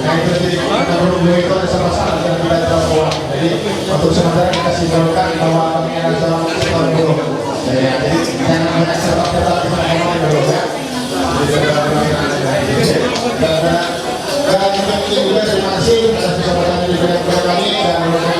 Nah itu jadi kita berdua itu ada sama-sama dan tidak terlalu. Jadi untuk sementara kita simpulkan bahwa kami adalah seorang sektor dulu. Jadi jangan banyak sebab-sebab kita ngomongin dulu ya. Dan juga terima kasih atas kesempatan yang diberikan kepada kami dan memang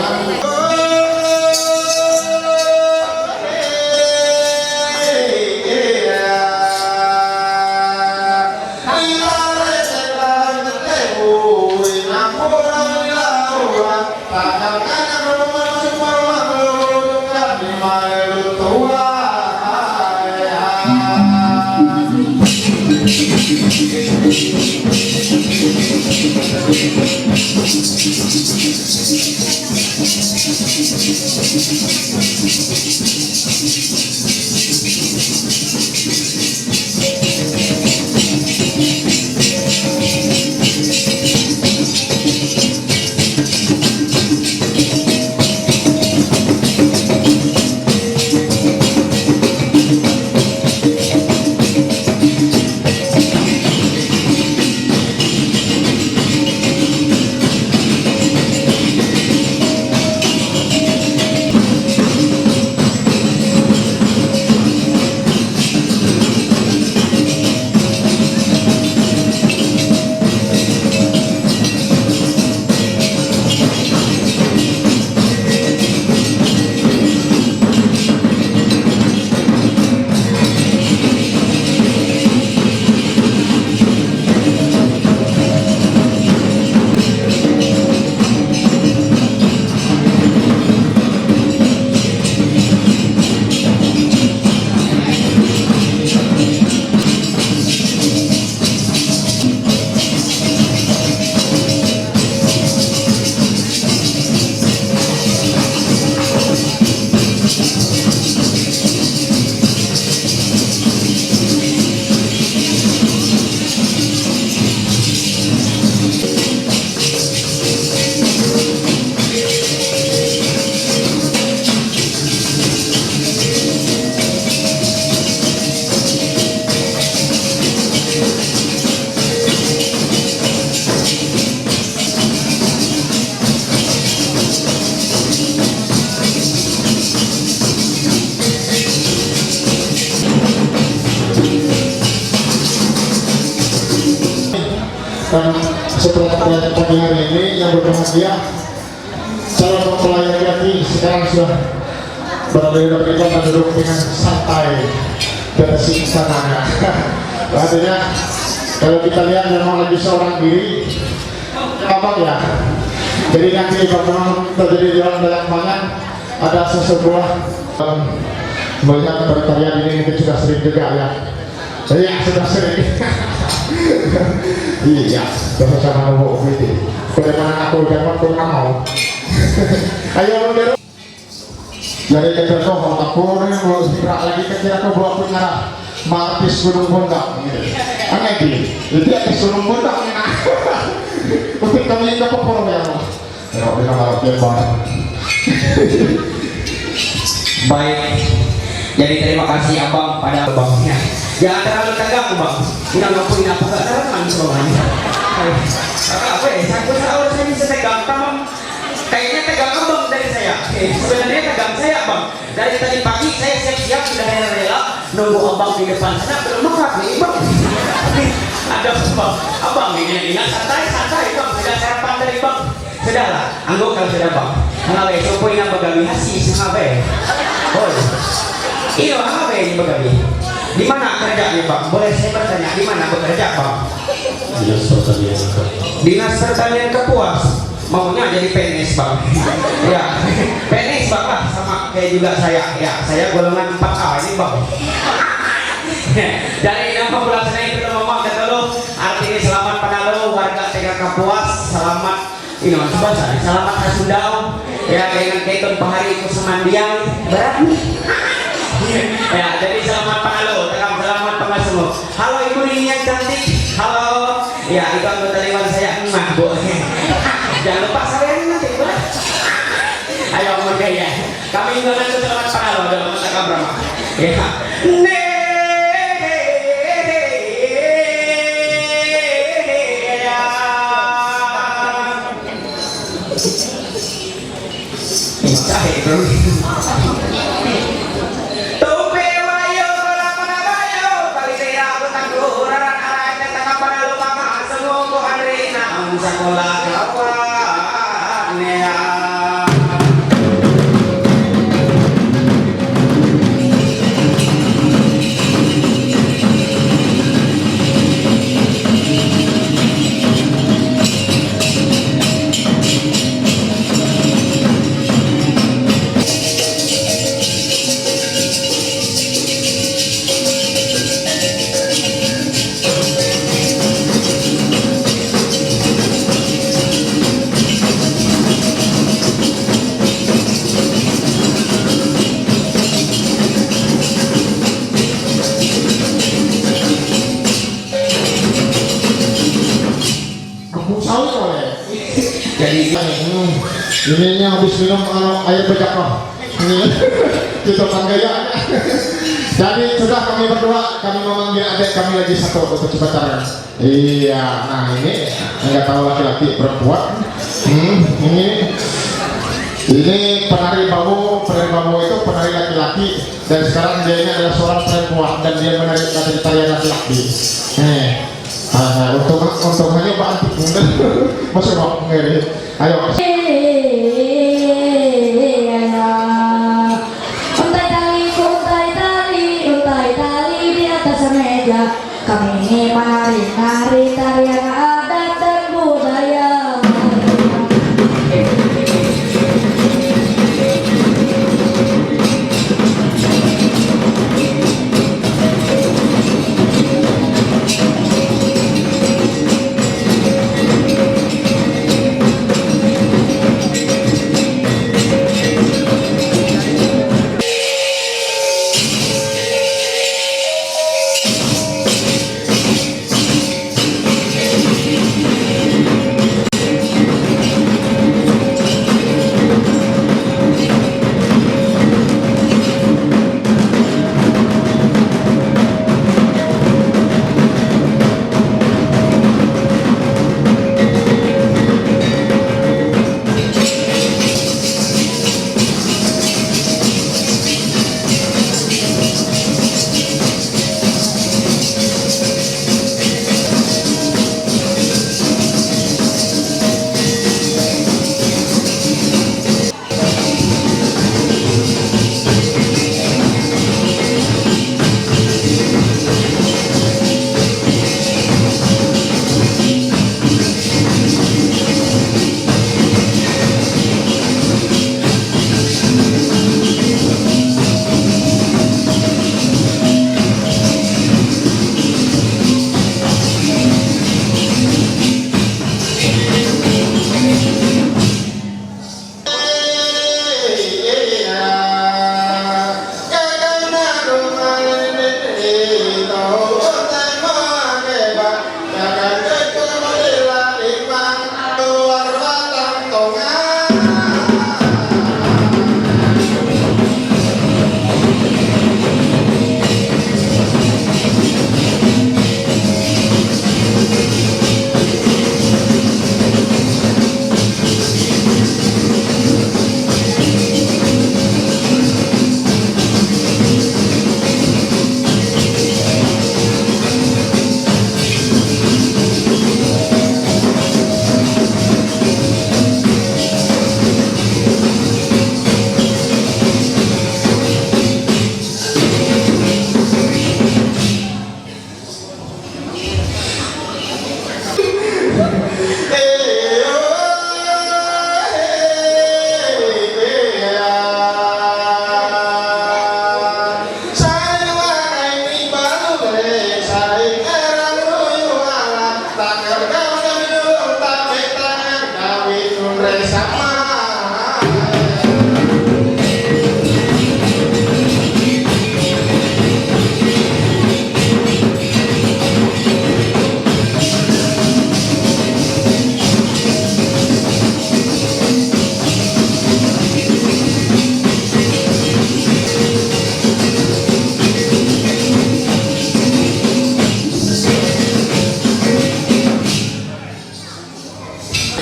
dan setelah perayaan pagi hari ini yang berbahagia calon mempelai laki-laki sekarang sudah berada di depan kita dan duduk dengan santai bersih sananya. Artinya kalau kita lihat memang lagi seorang diri apa ya, jadi nanti memang terjadi jalan dalam banyak ada sesebuah melihat pertanyaan ini mungkin sudah sering juga ya. Iya sudah sering. Iya, bersama Nobo Witi. Bagaimana aku dapat pun mau. Ayo lu jadi kecil kok aku ini mau gerak lagi kecil aku bawa punya Martis Gunung Bondok. Aneh gini, itu di Gunung Bondok nih. Mungkin kami ini dapat porong ya. Ya, kita harus coba. Baik. Jadi terima kasih abang pada abangnya. Jangan terlalu tegang bang. Udah ngapain apa gak terangan semuanya. Apa ya? Saya bisa tegang bang. Kayaknya tegang abang dari saya. Sebenarnya tegang saya bang. Dari tadi pagi saya siap-siap sudah rela nunggu abang di depan sana belum makan nih bang. Ada bang. Abang ini santai bang. Sudah sarapan dari bang. Sudahlah. Anggap kalau sudah bang. Ngawe sopoy na bagawi hasi ngawe. Oh. Iyo ngawe ini bagawi. Di mana kerjanya bang? Boleh saya bertanya di mana bekerja bang? Dinas Pertanian Kapuas. Maunya jadi PNS bang. Ya, PNS bang lah sama kayak juga saya. Ya, saya golongan 4A ini bang. Dari nama pelaksana itu ngomong kata lo, artinya selamat panalo warga Tega Kapuas, selamat ini mas bahasa, selamat Hasundau. Ya dengan kaitan pahari itu semandiang berat nih. Ya, jadi selamat panalo, selamat pangasemu. Halo ibu ini yang cantik. Halo. Ya, itu anggota dewan saya emak bu. Jangan lupa saya nanti bu. Ayo mau gaya. Kami ingin selamat panalo dalam mata kabrama. Ya. sekolah kapan ya. Kampung sawit oleh. Jadi Ini habis minum air bejak loh. Ini kita gaya. Jadi sudah kami berdua, kami memanggil adik kami lagi satu untuk pacaran. Iya, nah ini nggak tahu laki-laki perempuan. Ini penari bambu itu penari laki-laki dan sekarang dia ini adalah seorang perempuan dan dia menari tarian laki-laki. Untuk hanya Pak Antik masuk Pak ngeri. Ayo. Kami menari-nari tarian adat dan budaya.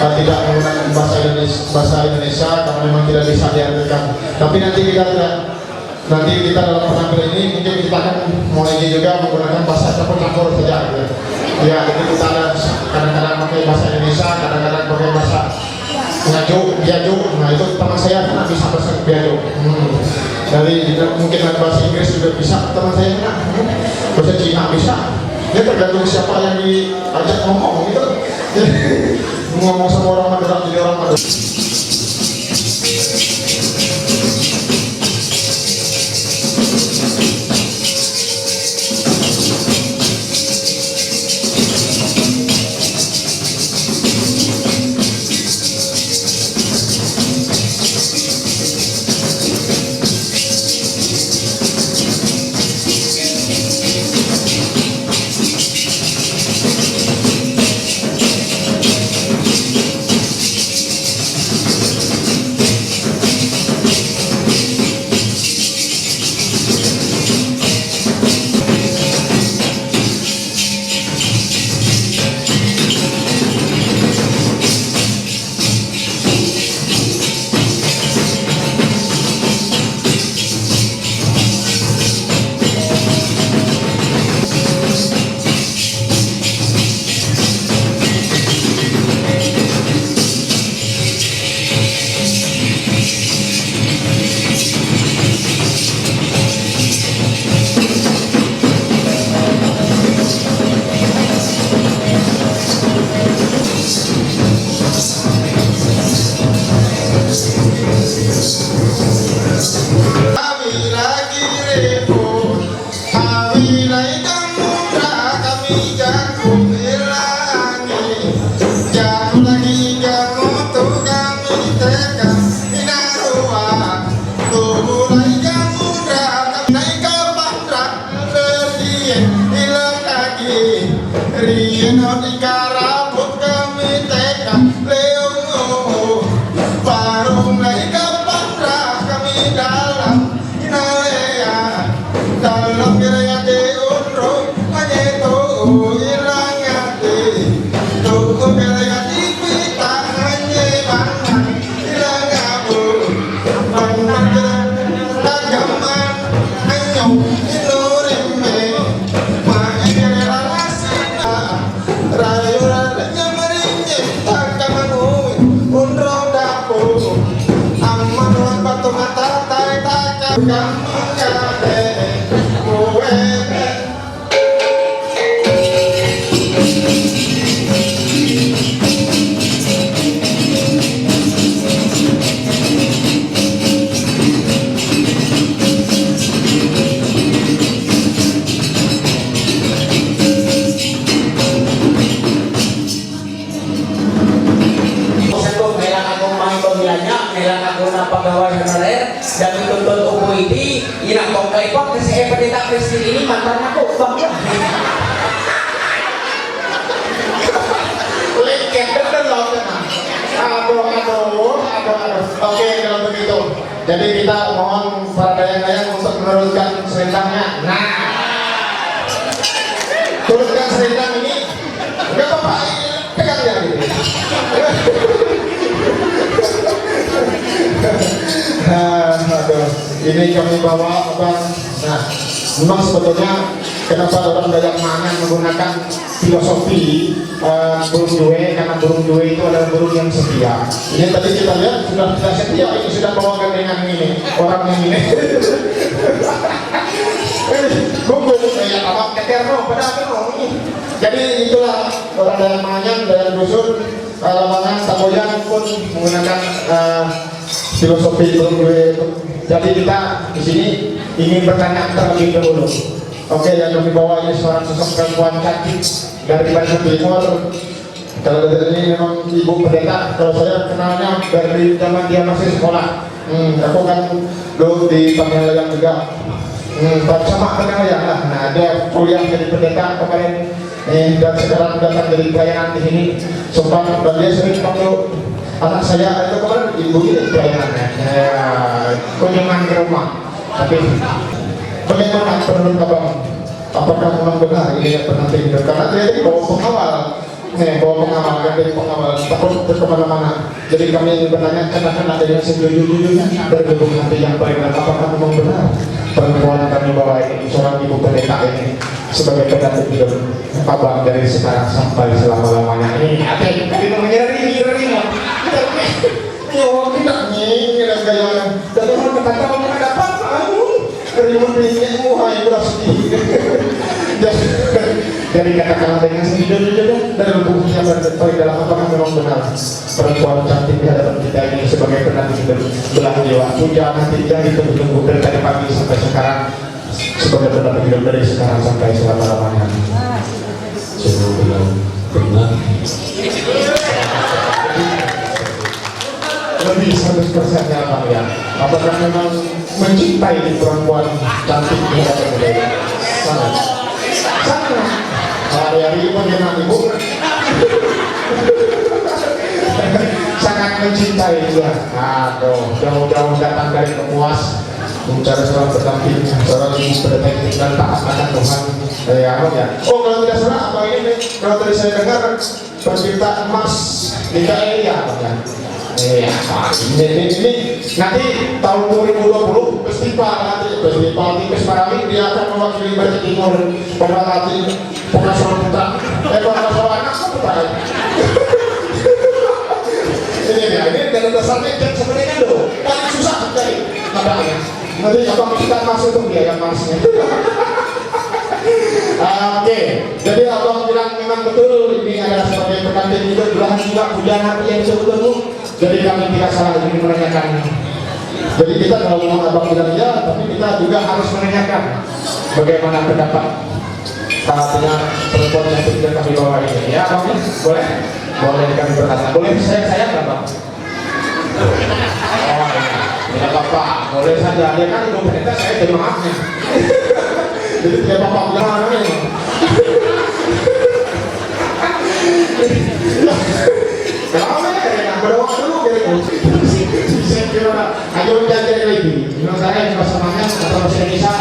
Tidak menggunakan bahasa Indonesia karena memang tidak bisa diartikan. Tapi nanti kita dalam penampilan ini mungkin kita akan mulai juga menggunakan bahasa campur-campur saja. Gitu. Ya, jadi kita ada kadang-kadang pakai bahasa Indonesia, kadang bahasa Inggris juga bisa teman saya nak, bahasa Cina bisa. Ya tergantung siapa yang diajak ngomong gitu. Ngomong sama orang Madura jadi orang Madura. Pegawai honorer dan dituntut UU ini ina kong kaipok kasi pendeta Kristen ini mantan aku bangga Lengket bener loh tenang. Aduh. Oke kalau begitu. Jadi kita mohon para dayang-dayang untuk menurunkan selendangnya. Nah, turunkan selendang ini. Gak apa-apa, pegang dia gitu. Aduh, ini kami bawa abang. Nah, memang sebetulnya kenapa orang Dayak Mangan menggunakan filosofi burung due, karena burung due itu adalah burung yang setia. Ini tadi kita lihat sudah tidak setia, ini sudah bawa gandengan ini orang yang ini. Gugup kayak abang keterno pada ini. Jadi itulah orang Dayak Mangan dari dusun Lamangan Taboyan pun menggunakan filosofi burung due itu. Jadi kita di sini ingin bertanya terlebih dahulu. Oke, yang kami bawa ini seorang sosok perempuan cantik dari Bandung Timur. Kalau ini memang ibu pendeta. Kalau saya kenalnya dari zaman dia masih sekolah. Aku kan dulu di Panggilan juga. Sama kenal ya. Nah, dia kuliah jadi pendeta kemarin. Dan sekarang datang jadi pelayanan di sini. Sumpah, dan dia sering panggil anak saya itu kemarin ibu ini pelayanannya. Kunjungan ke rumah. Tapi bagaimana menurut abang? Apakah memang benar ini yang pernah tidur? Karena dia ini bawa pengawal, kan dari pengawal takut kemana-mana. Jadi kami ingin bertanya, karena ada yang sejujurnya bergabung nanti yang paling benar. Apakah memang benar perempuan kami bawa ini seorang ibu pendeta ini sebagai pendamping hidup abang dari sekarang sampai selama-lamanya? Ini apa yang kita menyeri? Yo, kita nih, gaya dan orang berkata ada apa? Kerimun ini muhai berasti. Jadi katakanlah dengan sejujurnya dari lubuknya berdetak dalam apakah memang benar perempuan cantik di hadapan kita ini sebagai penanti belah jiwa. Jangan tidak itu menunggu dari tadi pagi sampai sekarang sebagai penanti hidup dari sekarang sampai selama-lamanya. Semua bilang benar. Lebih 100% ya Bang ya. Apakah memang mencintai perempuan cantik di hadapan kita? Sangat. Hari-hari bagaimana ibu? Sangat mencintai dia. Aduh, jauh-jauh datang dari Kemuas mencari seorang pendamping, seorang ibu pendetek dan taat akan Tuhan. Ya, oh kalau tidak salah apa ini? Kalau tadi saya dengar pencipta emas DKI ya, Bang ya. Ini nanti tahun 2020 festival Tipes Parami dia akan mewakili Batik Timur pada nanti pengasaran putra pengasaran anak putra ini dari dasarnya kan sebenarnya loh paling susah mencari nadanya nanti abang kita masuk untuk dia yang masnya. Oke, jadi abang bilang memang betul ini adalah sebagai pengantin hidup belahan jiwa pujian hati yang betul-betul. Jadi kami tidak salah ingin menanyakan. Jadi kita kalau memang abang bilang ya, tapi kita juga harus menanyakan bagaimana pendapat dengan perempuan yang tidak kami bawa ini. Ya abang, boleh? Boleh kami bertanya. Boleh saya nggak bang? Oh, tidak apa-apa. Boleh saja. Dia kan belum perintah saya terima maafnya. Jadi tidak apa-apa bilang mana ini. Kalau berdoa dulu saya kira ayo belajar lagi. Menurut saya bahasa Manga atau bahasa Indonesia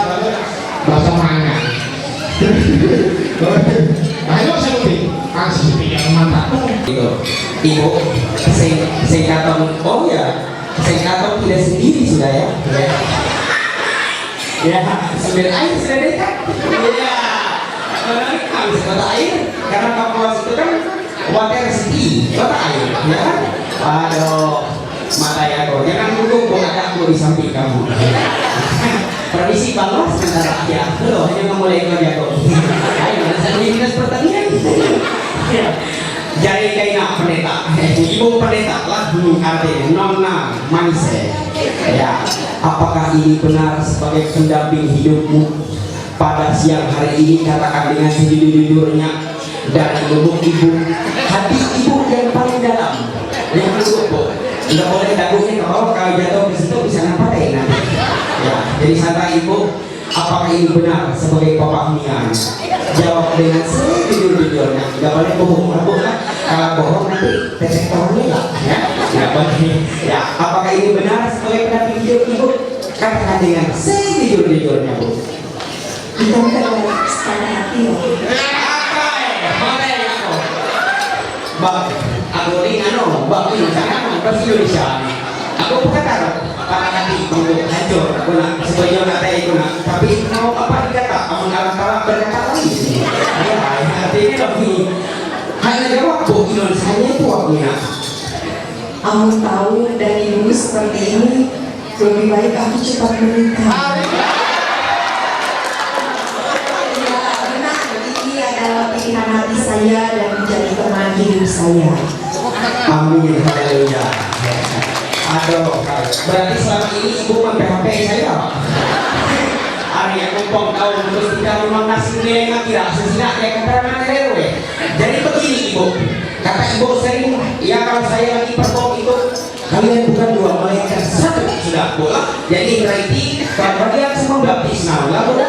bahasa Manga. Ayo saya lebih kasih yang mantap. Ibu, saya kata oh ya, saya kata tidak sendiri sudah ya. Ya, sambil air sudah dekat. Ya, habis kota air karena Kapuas itu kan water city, kota air, ya kan? Aduh, mata ya kok, jangan dulu kok ada aku di samping kamu. Permisi balas sebentar ya, loh hanya memulai kerja kok. Ayo, saya dinas pertanian. Jadi kayak pendeta, ibu pendeta lah dulu artinya nona manise. Ya, apakah ini benar sebagai pendamping hidupmu pada siang hari ini? Katakan dengan sejujur-jujurnya dari lubuk ibu, hati ibu yang paling dalam, yang lubuk. Tidak boleh dagungnya kalau jatuh ke situ bisa nampatin nanti. Ya, jadi santai ibu. Apakah ini benar sebagai pepahmian? Jawab dengan sejujur-jujurnya. Tidak boleh bohong-bohong kan? Kalau bohong nanti detektornya lah, ya. Tidak boleh. Ya, apakah ini benar sebagai pendamping hidup ibu? Katakan dengan sejujur-jujurnya bu. Kita kan secara hati loh. Boleh aku. Bang, aku ini bang ini jangan bahasa Indonesia. Aku bukan taruh. Para hati itu hancur, aku nak sebagai nak tanya aku nak, tapi mau apa dikata, kamu kalah berkata lagi. Ya, artinya lebih hanya jawab bu Indonesia itu waktunya. Aku tahu dari dulu seperti ini, lebih baik aku cepat menikah. Ya, benar, ini adalah pilihan hati saya dan menjadi teman hidup saya. Amin, haleluya. Aduh, berarti selama ini ibu mem-PHP saya. Hari yang kumpul tahu terus tidak memang nasi nilai nggak kira sesinak ya kata RW. Jadi begini ibu, kata ibu sering, ya kalau saya lagi perform itu kalian bukan dua melainkan satu sudah bola. Jadi berarti kalau kalian semua baptis lah bola.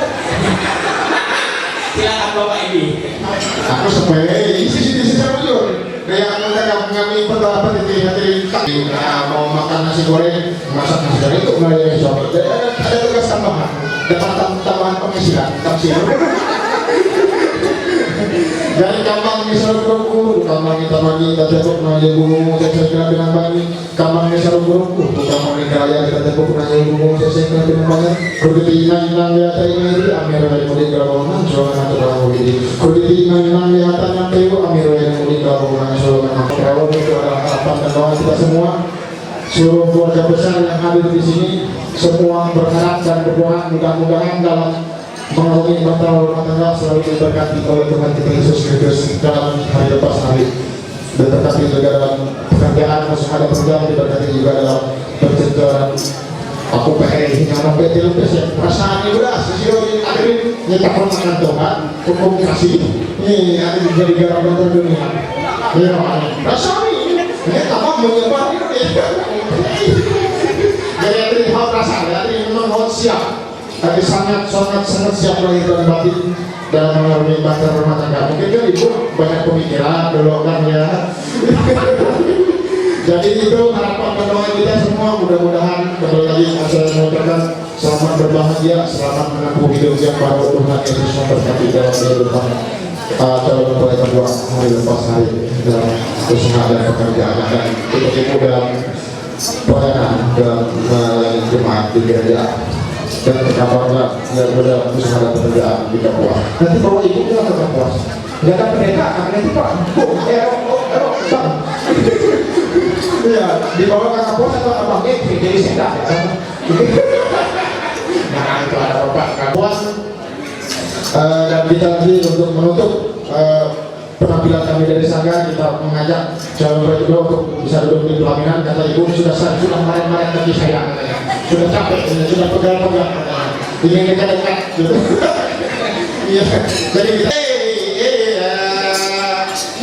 Silakan bapak ini. Aku supaya isi jujur. Kayak kami berapa di mau makan nasi goreng, masak nasi goreng itu mulai besok. Ada tugas tambahan, dapat tambahan penghasilan, tamsil. Dari kambang misal burungku, kambang kita mandi, kita tepuk nanya bungu, saya kira dengan bani. Kambang misal burungku, kambang kita raya, kita tepuk nanya bungu, saya kira dengan bani. Kuditi nang ya tayi ini, amir dari mudik kerabonan, soalnya nanti kerabonan ini. Kuditi nang ya tanya tayu, amir dari mudik kerabonan, soalnya nanti kerabonan itu adalah harapan dan doa kita semua. Seluruh keluarga besar yang hadir di sini, semua berharap dan berdoa mudah-mudahan dalam mengalami masalah rumah tangga selalu diberkati oleh Tuhan kita Yesus Kristus dalam hari lepas hari, diberkati juga dalam pekerjaan, usaha dan pekerjaan, diberkati juga dalam bercengkeran. Aku pengen hingga sampai tilupis ya perasaan ini udah sesuai akhirnya nyetak makan Tuhan hukum kasih ini ada jadi garam dunia ya rasanya ini apa menyebar Indonesia jadi ada hal rasa jadi memang siap tapi sangat siap lahir dan batin dalam mengalami bahtera rumah tangga. Mungkin kan ibu banyak pemikiran dulu kan ya. Jadi itu harapan dan doa kita semua, mudah-mudahan kembali lagi saya mengucapkan selamat berbahagia, selamat menempuh hidup yang baru. Tuhan Yesus memberkati dalam kehidupan calon mempelai berdua hari lepas hari dalam usaha dan pekerjaan dan untuk ibu dalam pelayanan dalam melayani jemaat di gereja dan terkabarlah yang dalam usaha dan pekerjaan di Kapuas. Nanti bawa ibu ke Kapuas. Nggak ada pendeta, nanti pak. Bang. Iya, dibawa ke Kapuas atau abang jadi sedap ya. Nah itu ada bapak Kapuas. Dan kita lagi untuk menutup penampilan kami dari Sangga, kita mengajak calon berdua untuk bisa duduk di pelaminan. Kata ibu sudah maret-maret kaki saya katanya. Sudah capek, sudah pegang-pegang ingin dekat-dekat gitu. Iya, jadi kita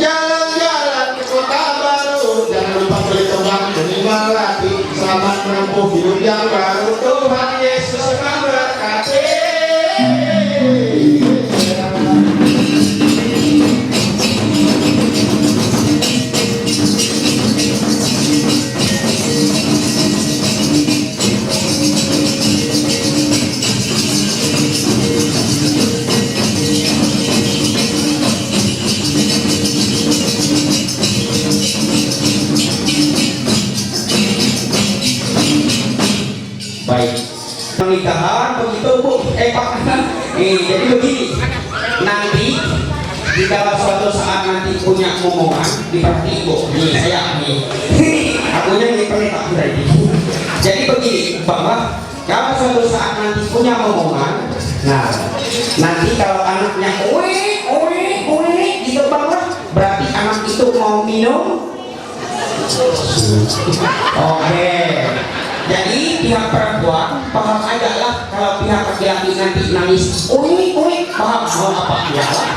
jalan-jalan ke kota baru, jangan lupa beli kembang minimal lagi. Selamat menempuh hidup yang baru. Tuhan Yesus memberkati. Baik, pernikahan begitu bu, pak. Jadi begini, nanti jika suatu saat nanti punya momongan diperhati bu, nih saya nih, akunya nih pendeta tadi. Jadi begini, bahwa kalau suatu saat nanti punya momongan, nah nanti kalau anaknya gitu bang, berarti anak itu mau minum. Oke. Jadi pihak perempuan paham aja lah kalau pihak laki-laki nanti nangis paham mau apa ya lah.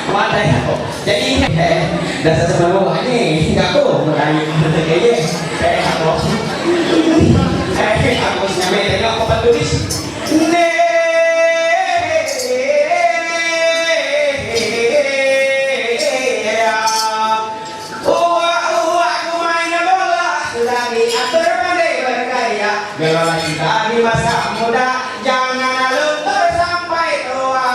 Mana ya kok? Jadi dasar semua ini nggak tuh merayu kayaknya aku nyampe tengok apa tulis Bila kita di masa muda, jangan luntur sampai tua.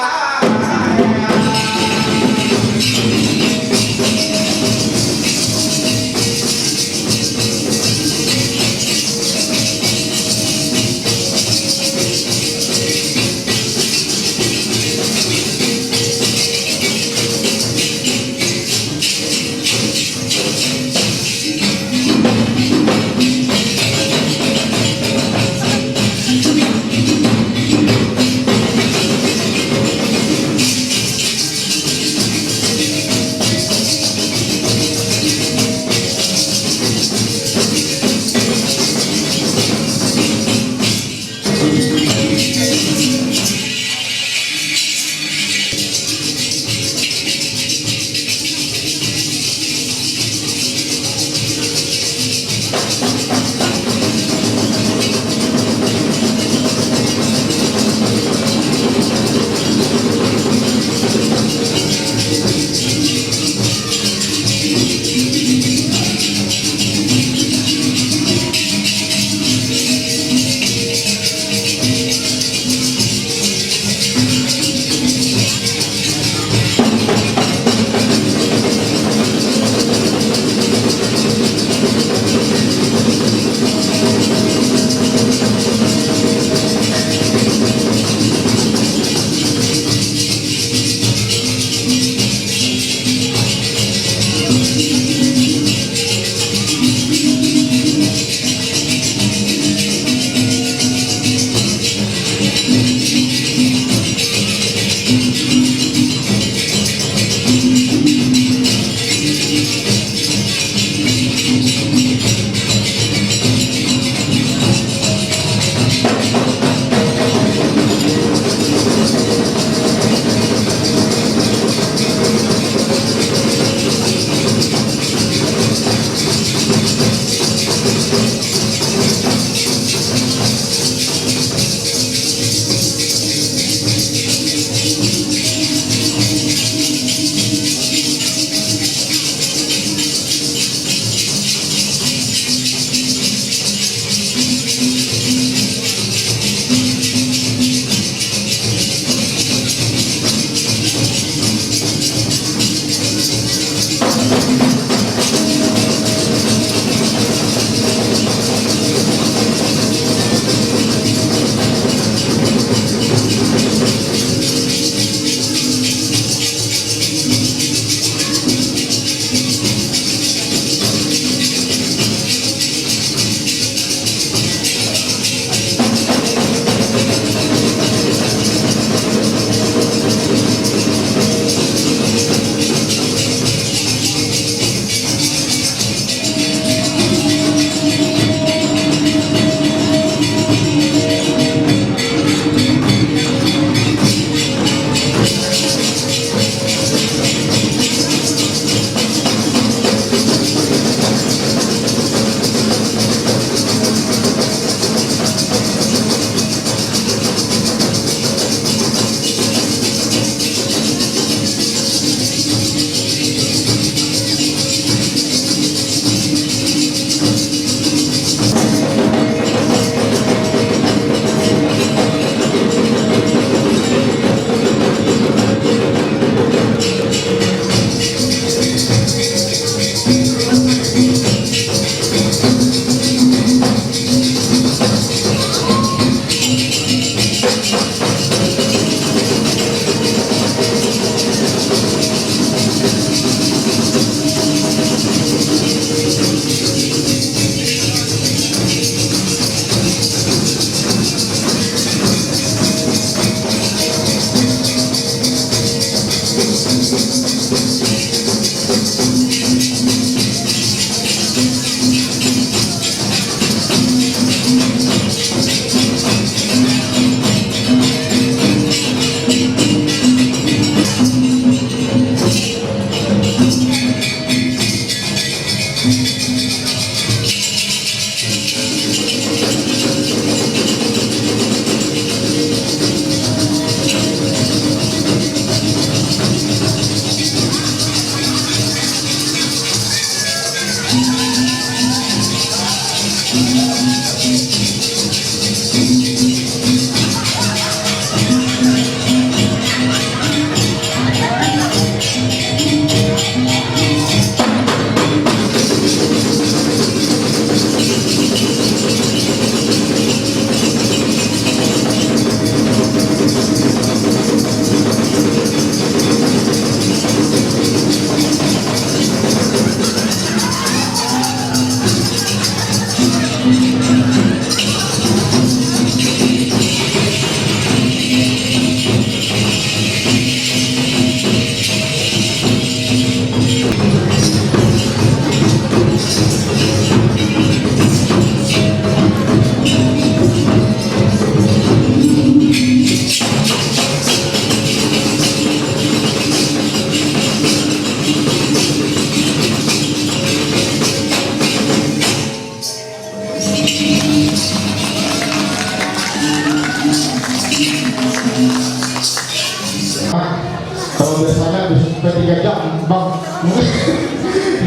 kalau biasanya bisa sampai 3 jam bang.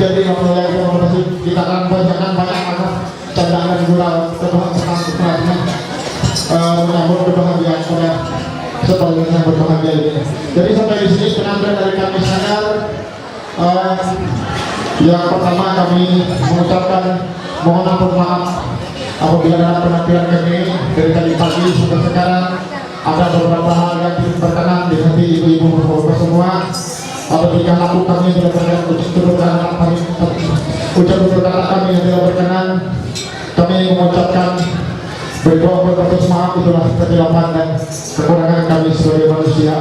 Jadi kalau yang masih kita kan banyak anak cadangan gula kebahagiaan menyambut kebahagiaan pada sebaliknya berbahagia ini. Jadi sampai di sini penampilan dari kami Sanggar. Yang pertama kami mengucapkan mohon ampun maaf apabila dalam penampilan kami dari tadi pagi sampai sekarang ada beberapa hal yang tidak berkenan di hati ibu-ibu bapak semua. Atau jika laku kami tidak berkenan, ucap berkata kami yang tidak berkenan, kami mengucapkan berdoa berbatas maaf itulah kesilapan dan kekurangan kami sebagai manusia.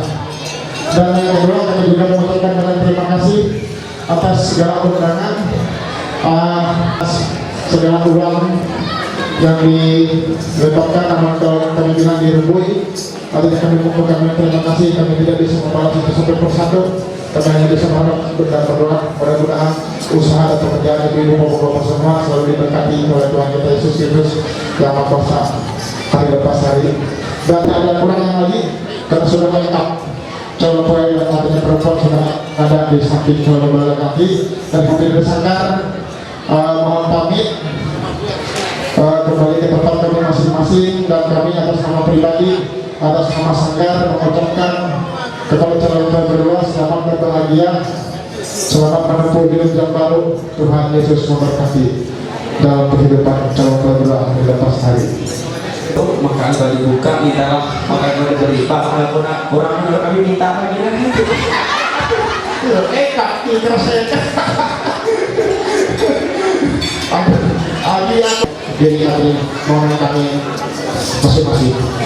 Dan yang kedua kami juga mengucapkan dengan terima kasih atas segala keundangan, atas segala uang yang diletakkan nama kami bilang dirembui. Artinya kami mengucapkan terima kasih, kami tidak bisa membalas itu satu persatu. Kami hanya bisa berdoa mudah-mudahan usaha dan pekerjaan ibu bapak semua selalu diberkati oleh Tuhan kita Yesus Kristus yang Maha Kuasa hari lepas hari. Dan ada kurang yang lagi karena sudah lengkap calon pria dan artinya perempuan sudah ada di samping calon kaki dan hadir Sanggar. Mohon pamit kembali ke tempat kami masing-masing dan kami atas nama pribadi atas nama Sanggar mengucapkan kepada calon berdua selamat berbahagia, selamat menempuh hidup yang baru. Tuhan Yesus memberkati dalam kehidupan calon berdua lepas hari. Makan bagi buka minta makan bagi berlimpah kalau kurang menurut kami minta lagi lagi. Kaki terasa. Jadi kami mau kami masing-masing.